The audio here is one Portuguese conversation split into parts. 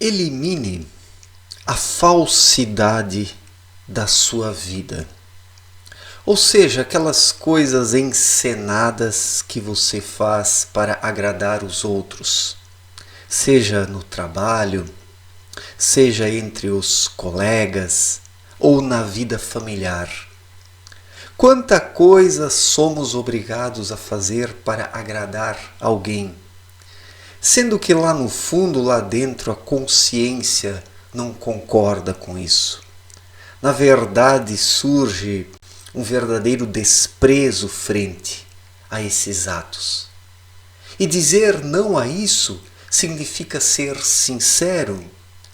Elimine a falsidade da sua vida. Ou seja, aquelas coisas encenadas que você faz para agradar os outros, seja no trabalho, seja entre os colegas ou na vida familiar. Quanta coisa somos obrigados a fazer para agradar alguém, sendo que lá no fundo, lá dentro, a consciência não concorda com isso. Na verdade, surge um verdadeiro desprezo frente a esses atos. E dizer não a isso significa ser sincero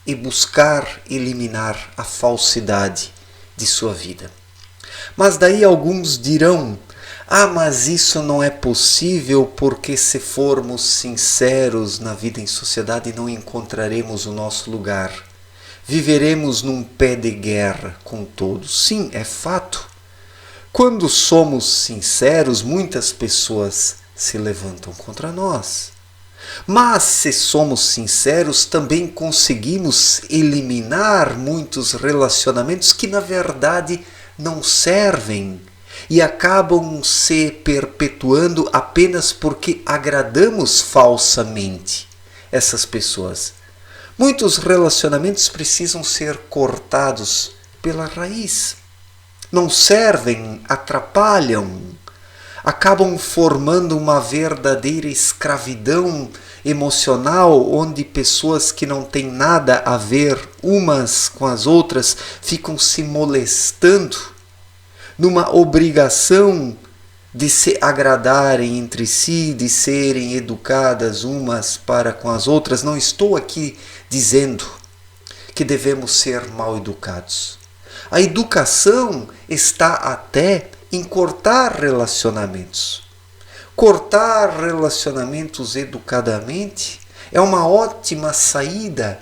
e buscar eliminar a falsidade de sua vida. Mas daí alguns dirão: mas isso não é possível porque se formos sinceros na vida em sociedade não encontraremos o nosso lugar. Viveremos num pé de guerra com todos. Sim, é fato. Quando somos sinceros, muitas pessoas se levantam contra nós. Mas se somos sinceros, também conseguimos eliminar muitos relacionamentos que na verdade não servem e acabam se perpetuando apenas porque agradamos falsamente essas pessoas. Muitos relacionamentos precisam ser cortados pela raiz. Não servem, atrapalham, acabam formando uma verdadeira escravidão emocional, onde pessoas que não têm nada a ver umas com as outras ficam se molestando numa obrigação de se agradarem entre si, de serem educadas umas para com as outras. Não estou aqui dizendo que devemos ser mal educados. A educação está até em cortar relacionamentos. Cortar relacionamentos educadamente é uma ótima saída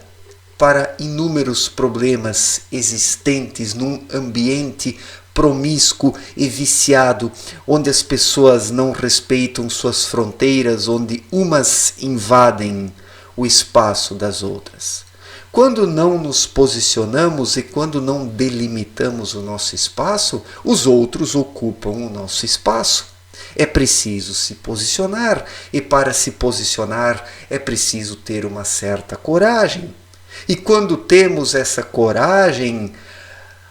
para inúmeros problemas existentes num ambiente promíscuo e viciado, onde as pessoas não respeitam suas fronteiras, onde umas invadem o espaço das outras. Quando não nos posicionamos e quando não delimitamos o nosso espaço, os outros ocupam o nosso espaço. É preciso se posicionar, e para se posicionar é preciso ter uma certa coragem. E quando temos essa coragem,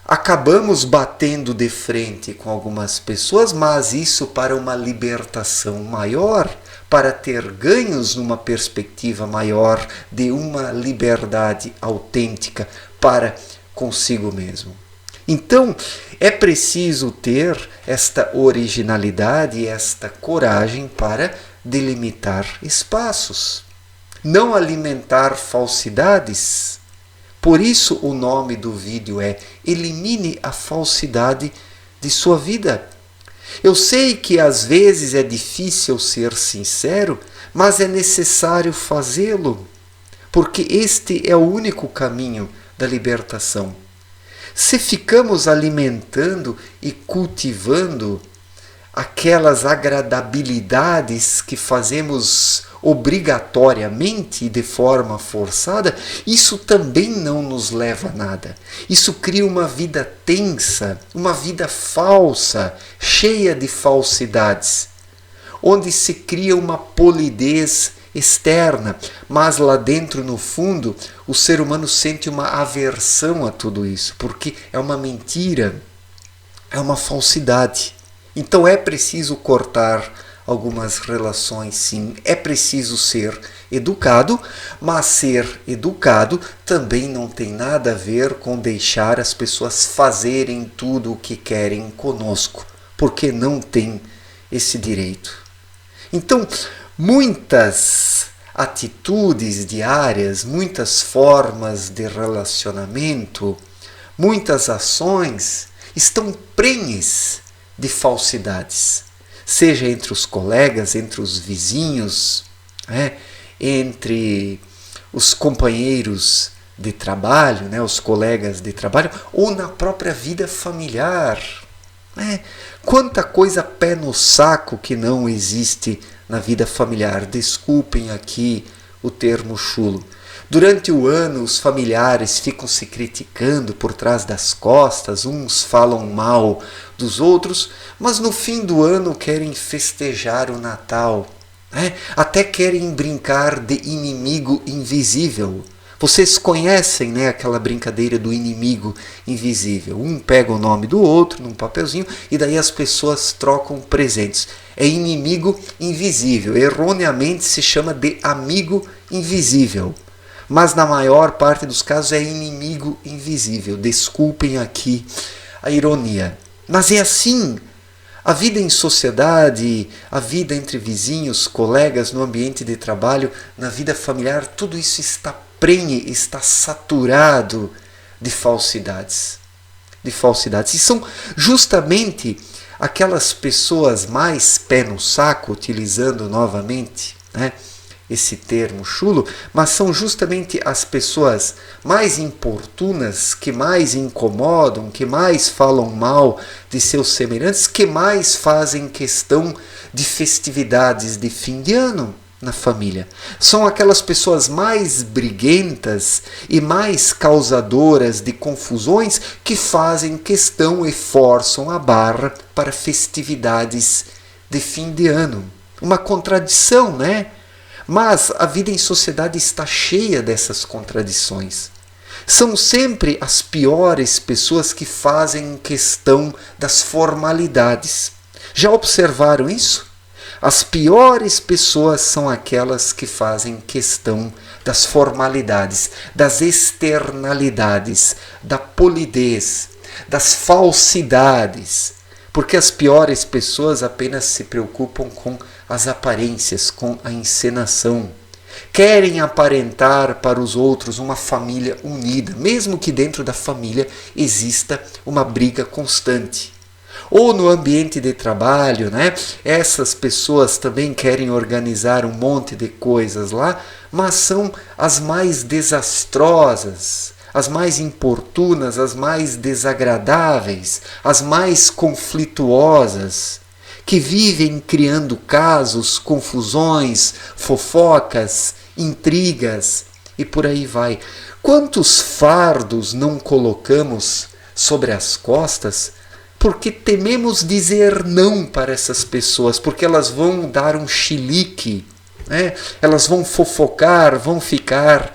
acabamos batendo de frente com algumas pessoas, mas isso para uma libertação maior, para ter ganhos numa perspectiva maior de uma liberdade autêntica para consigo mesmo. Então, é preciso ter esta originalidade e esta coragem para delimitar espaços, não alimentar falsidades. Por isso o nome do vídeo é Elimine a falsidade de sua vida. Eu sei que às vezes é difícil ser sincero, mas é necessário fazê-lo, porque este é o único caminho da libertação. Se ficamos alimentando e cultivando aquelas agradabilidades que fazemos obrigatoriamente e de forma forçada, isso também não nos leva a nada. Isso cria uma vida tensa, uma vida falsa, cheia de falsidades, onde se cria uma polidez externa, mas lá dentro, no fundo, o ser humano sente uma aversão a tudo isso, porque é uma mentira, é uma falsidade. Então é preciso cortar algumas relações, sim. É preciso ser educado, mas ser educado também não tem nada a ver com deixar as pessoas fazerem tudo o que querem conosco, porque não tem esse direito. Então, muitas atitudes diárias, muitas formas de relacionamento, muitas ações estão prenhes de falsidades, seja entre os colegas, entre os vizinhos, entre os companheiros de trabalho, os colegas de trabalho, ou na própria vida familiar. Quanta coisa pé no saco que não existe na vida familiar. Desculpem aqui o termo chulo. Durante o ano, os familiares ficam se criticando por trás das costas, uns falam mal dos outros, mas no fim do ano querem festejar o Natal, né? Até querem brincar de inimigo invisível. Vocês conhecem, né, aquela brincadeira do inimigo invisível. Um pega o nome do outro num papelzinho e daí as pessoas trocam presentes. É inimigo invisível. Erroneamente se chama de amigo invisível. Mas na maior parte dos casos é inimigo invisível. Desculpem aqui a ironia. Mas é assim. A vida em sociedade, a vida entre vizinhos, colegas, no ambiente de trabalho, na vida familiar, tudo isso está prenhe, está saturado de falsidades. De falsidades. E são justamente aquelas pessoas mais pé no saco, utilizando novamente, né, esse termo chulo, mas são justamente as pessoas mais importunas, que mais incomodam, que mais falam mal de seus semelhantes, que mais fazem questão de festividades de fim de ano na família. São aquelas pessoas mais briguentas e mais causadoras de confusões que fazem questão e forçam a barra para festividades de fim de ano. Uma contradição, né? Mas a vida em sociedade está cheia dessas contradições. São sempre as piores pessoas que fazem questão das formalidades. Já observaram isso? As piores pessoas são aquelas que fazem questão das formalidades, das externalidades, da polidez, das falsidades. Porque as piores pessoas apenas se preocupam com as aparências, com a encenação. Querem aparentar para os outros uma família unida, mesmo que dentro da família exista uma briga constante. Ou no ambiente de trabalho, né? Essas pessoas também querem organizar um monte de coisas lá, mas são as mais desastrosas, as mais importunas, as mais desagradáveis, as mais conflituosas, que vivem criando casos, confusões, fofocas, intrigas e por aí vai. Quantos fardos não colocamos sobre as costas porque tememos dizer não para essas pessoas, porque elas vão dar um chilique, né? Elas vão fofocar, vão ficar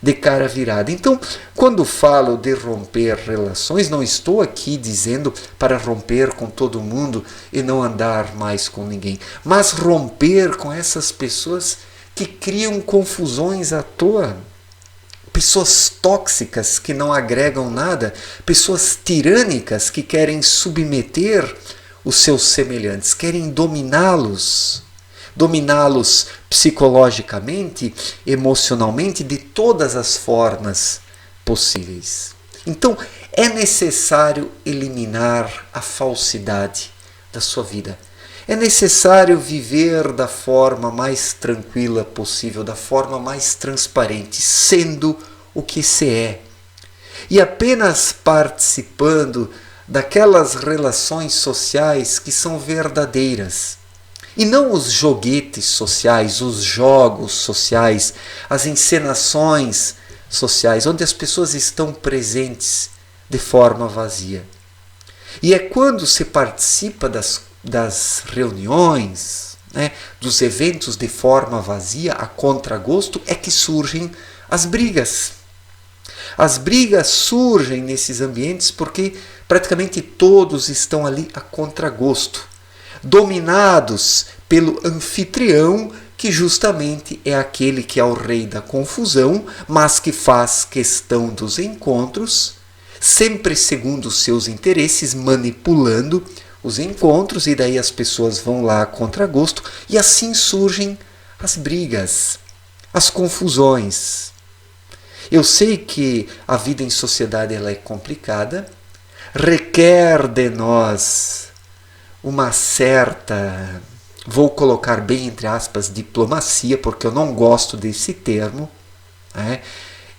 de cara virada. Então, quando falo de romper relações, não estou aqui dizendo para romper com todo mundo e não andar mais com ninguém, mas romper com essas pessoas que criam confusões à toa. Pessoas tóxicas que não agregam nada, pessoas tirânicas que querem submeter os seus semelhantes, querem dominá-los psicologicamente, emocionalmente, de todas as formas possíveis. Então, é necessário eliminar a falsidade da sua vida. É necessário viver da forma mais tranquila possível, da forma mais transparente, sendo o que se é. E apenas participando daquelas relações sociais que são verdadeiras. E não os joguetes sociais, os jogos sociais, as encenações sociais, onde as pessoas estão presentes de forma vazia. E é quando se participa das reuniões, né, dos eventos de forma vazia, a contragosto, é que surgem as brigas. As brigas surgem nesses ambientes porque praticamente todos estão ali a contragosto, dominados pelo anfitrião, que justamente é aquele que é o rei da confusão, mas que faz questão dos encontros, sempre segundo os seus interesses, manipulando os encontros, e daí as pessoas vão lá a contragosto, e assim surgem as brigas, as confusões. Eu sei que a vida em sociedade ela é complicada, requer de nós uma certa, vou colocar bem entre aspas, diplomacia, porque eu não gosto desse termo, né?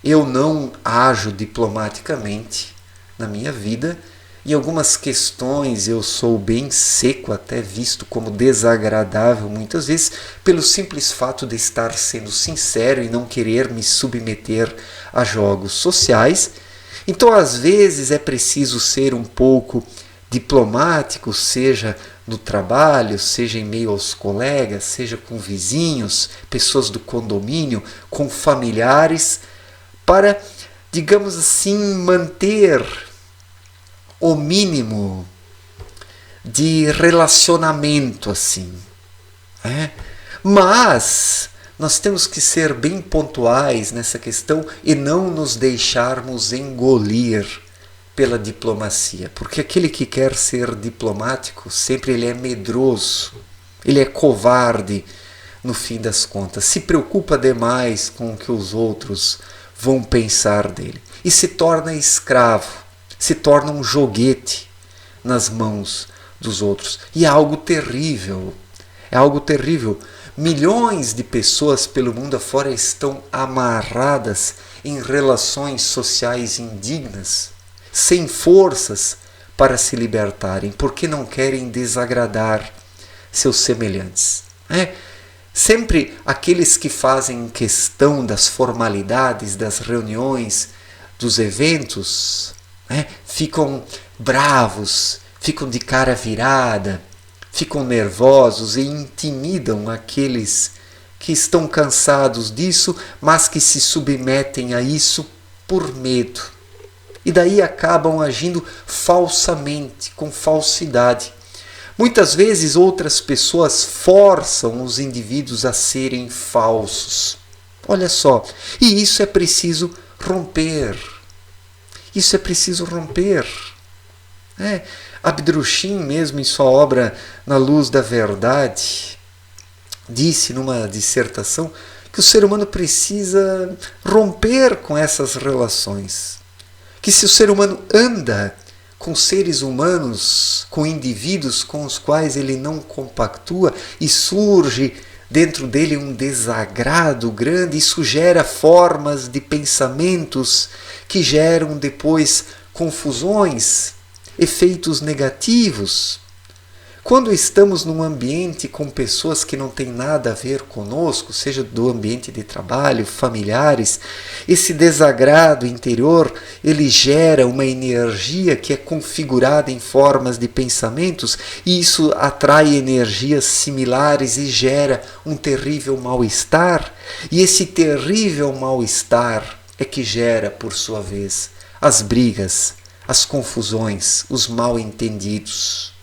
Eu não ajo diplomaticamente na minha vida, Em algumas questões eu sou bem seco, até visto como desagradável muitas vezes, pelo simples fato de estar sendo sincero e não querer me submeter a jogos sociais. Então, às vezes, é preciso ser um pouco diplomático, seja no trabalho, seja em meio aos colegas, seja com vizinhos, pessoas do condomínio, com familiares, para, digamos assim, manter o mínimo de relacionamento assim. Mas nós temos que ser bem pontuais nessa questão e não nos deixarmos engolir pela diplomacia, porque aquele que quer ser diplomático sempre ele é medroso, ele é covarde no fim das contas, se preocupa demais com o que os outros vão pensar dele e se torna escravo, se torna um joguete nas mãos dos outros. E é algo terrível, é algo terrível. Milhões de pessoas pelo mundo afora estão amarradas em relações sociais indignas, sem forças para se libertarem, porque não querem desagradar seus semelhantes. Sempre aqueles que fazem questão das formalidades, das reuniões, dos eventos, ficam bravos, ficam de cara virada, ficam nervosos e intimidam aqueles que estão cansados disso, mas que se submetem a isso por medo. E daí acabam agindo falsamente, com falsidade. Muitas vezes outras pessoas forçam os indivíduos a serem falsos. Olha só, e isso é preciso romper. Isso é preciso romper. Abdrushim, mesmo em sua obra Na Luz da Verdade, disse numa dissertação que o ser humano precisa romper com essas relações. Que se o ser humano anda com seres humanos, com indivíduos com os quais ele não compactua e surge dentro dele um desagrado grande, isso gera formas de pensamentos que geram depois confusões, efeitos negativos. Quando estamos num ambiente com pessoas que não têm nada a ver conosco, seja do ambiente de trabalho, familiares, esse desagrado interior, ele gera uma energia que é configurada em formas de pensamentos e isso atrai energias similares e gera um terrível mal-estar. E esse terrível mal-estar é que gera, por sua vez, as brigas, as confusões, os mal-entendidos,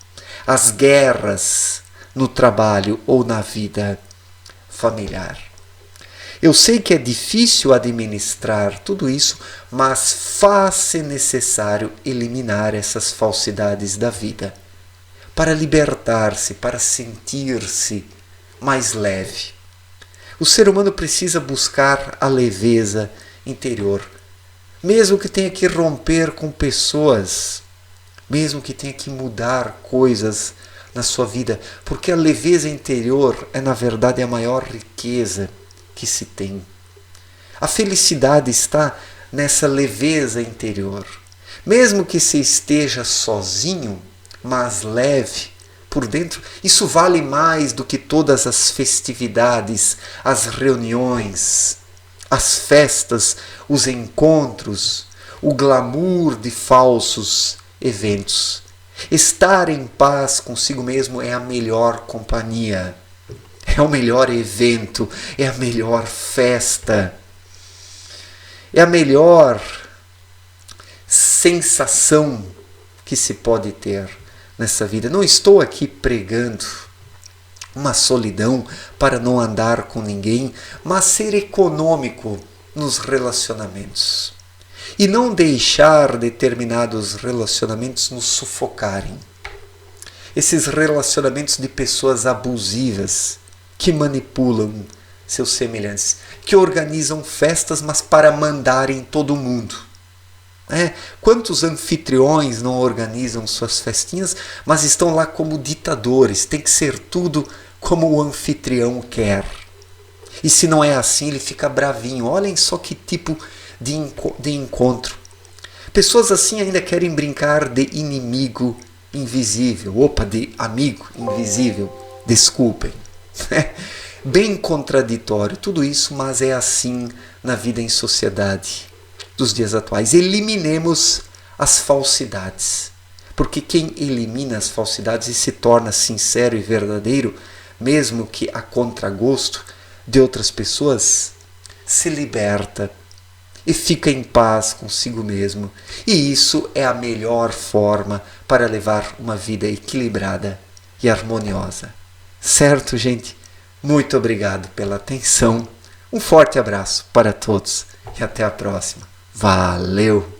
as guerras no trabalho ou na vida familiar. Eu sei que é difícil administrar tudo isso, mas faz-se necessário eliminar essas falsidades da vida para libertar-se, para sentir-se mais leve. O ser humano precisa buscar a leveza interior, mesmo que tenha que romper com pessoas, mesmo que tenha que mudar coisas na sua vida, porque a leveza interior é, na verdade, a maior riqueza que se tem. A felicidade está nessa leveza interior. Mesmo que se esteja sozinho, mas leve por dentro, isso vale mais do que todas as festividades, as reuniões, as festas, os encontros, o glamour de falsos eventos. Estar em paz consigo mesmo é a melhor companhia, é o melhor evento, é a melhor festa, é a melhor sensação que se pode ter nessa vida. Não estou aqui pregando uma solidão para não andar com ninguém, mas ser econômico nos relacionamentos. E não deixar determinados relacionamentos nos sufocarem. Esses relacionamentos de pessoas abusivas que manipulam seus semelhantes, que organizam festas, mas para mandar em todo mundo. Quantos anfitriões não organizam suas festinhas, mas estão lá como ditadores, tem que ser tudo como o anfitrião quer. E se não é assim, ele fica bravinho. Olhem só que tipo de encontro. Pessoas assim ainda querem brincar de inimigo invisível. Opa, de amigo invisível. Desculpem. Bem contraditório tudo isso, mas é assim na vida em sociedade dos dias atuais. Eliminemos as falsidades. Porque quem elimina as falsidades e se torna sincero e verdadeiro, mesmo que a contragosto de outras pessoas, se liberta e fica em paz consigo mesmo. E isso é a melhor forma para levar uma vida equilibrada e harmoniosa. Certo, gente? Muito obrigado pela atenção. Um forte abraço para todos e até a próxima. Valeu!